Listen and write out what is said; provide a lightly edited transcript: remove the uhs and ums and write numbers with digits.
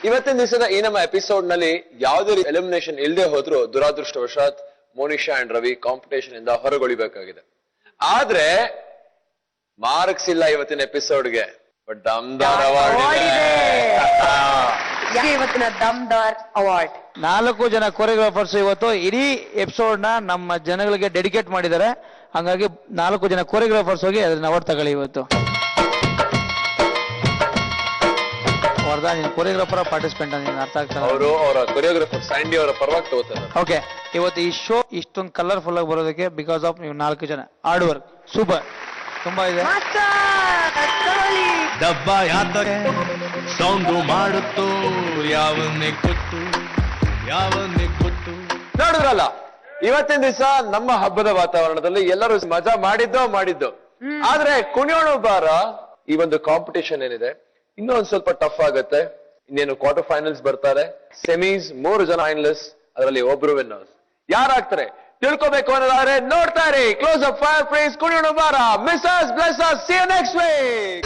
ಇವತ್ತಿನ ದಿವಸದ ಈ ನಮ್ಮ ಎಪಿಸೋಡ್ ನಲ್ಲಿ ಯಾವುದೇ ಎಲಿಮಿನೇಷನ್ ಇಲ್ಲದೆ ಹೋದ್ರು ದುರಾದೃಷ್ಟವಶಾತ್ ಮೋನಿಶಾ ಅಂಡ್ ರವಿ ಕಾಂಪಿಟೇಷನ್ ಇಂದ ಹೊರಗುಳಿಬೇಕಾಗಿದೆ. ಆದ್ರೆ ಮಾರ್ಕ್ಸ್ ಇಲ್ಲ ಇವತ್ತಿನ ಎಪಿಸೋಡ್ಗೆ, ಬಟ್ ದಮ್ದಾರ್ ಅವಾರ್ಡ್ ಇವತ್ತಿನ ದಮ್ದಾರ್ ಅವಾರ್ಡ್ 4 ಜನ ಕೊರಿಯೋಗ್ರಾಫರ್ಸ್ ಇವತ್ತು ಇಡೀ ಎಪಿಸೋಡ್ ನ ನಮ್ಮ ಜನಗಳಿಗೆ ಡೆಡಿಕೇಟ್ ಮಾಡಿದ್ದಾರೆ. ಹಂಗಾಗಿ 4 ಜನ ಕೊರಿಯೋಗ್ರಾಫರ್ಸ್ ಹೋಗಿ ಅದನ್ನ ಅವಾರ್ಡ್ ತಗೊಳ್ಳಿ ಇವತ್ತು. ವರ್ಧಾ ನೀನು ಕೊರಿಯೋಗ್ರಾಫರ್ ಪಾರ್ಟಿಸಿಪೆಂಟ್ ನೀನು ಅರ್ಥ ಆಗ್ತದೆ. ಅವರು ಅವರ ಕೊರಿಯೋಗ್ರಾಫರ್ ಸ್ಯಾಂಡಿ ಅವರ ಪರವಾಗಿ ತಗೋತಾರೆ. ಓಕೆ, ಇವತ್ತು ಈ ಶೋ ಇಷ್ಟೊಂದು ಕಲರ್ಫುಲ್ ಆಗಿ ಬರೋದಕ್ಕೆ ಬಿಕಾಸ್ ಆಫ್ ನೀವು 4 ಜನ ಹಾರ್ಡ್ ವರ್ಕ್. ಸೂಪರ್, ತುಂಬಾ ಇದೆ. ಡಬ್ಬ ಯಾತಕ್ಕೆ ಸೌಂಡು ಮಾಡುತ್ತೋ ಯಾವನ್ನೇ ಗೊತ್ತು ನೋಡಿದ್ರಲ್ಲ, ಇವತ್ತಿನ ದಿವಸ ನಮ್ಮ ಹಬ್ಬದ ವಾತಾವರಣದಲ್ಲಿ ಎಲ್ಲರೂ ಮಜಾ ಮಾಡಿದ್ದು. ಆದ್ರೆ ಕುಣಿಯೋಣ ಬಾರ ಈ ಒಂದು ಕಾಂಪಿಟೇಷನ್ ಏನಿದೆ ಇನ್ನೂ ಒಂದ್ ಸ್ವಲ್ಪ ಟಫ್ ಆಗುತ್ತೆ. ಇನ್ನೇನು ಕ್ವಾರ್ಟರ್ ಫೈನಲ್ಸ್ ಬರ್ತಾರೆ, ಸೆಮೀಸ್ 3 ಜನ ಫೈನಲಿಸ್ಟ್, ಅದರಲ್ಲಿ ಒಬ್ರು ವಿನ್ನರ್ಸ್. ಯಾರಾಗ್ತಾರೆ ತಿಳ್ಕೋಬೇಕು ಅನ್ನೋದಾದ್ರೆ ನೋಡ್ತಾ ಇರಿ ಕ್ಲೋಸ್ ಅಪ್ ಫೈರ್ ಪ್ರೇಸ್ ಕುಣಿಯೋಣ ಬಾರ. Miss us, bless us, see you next week.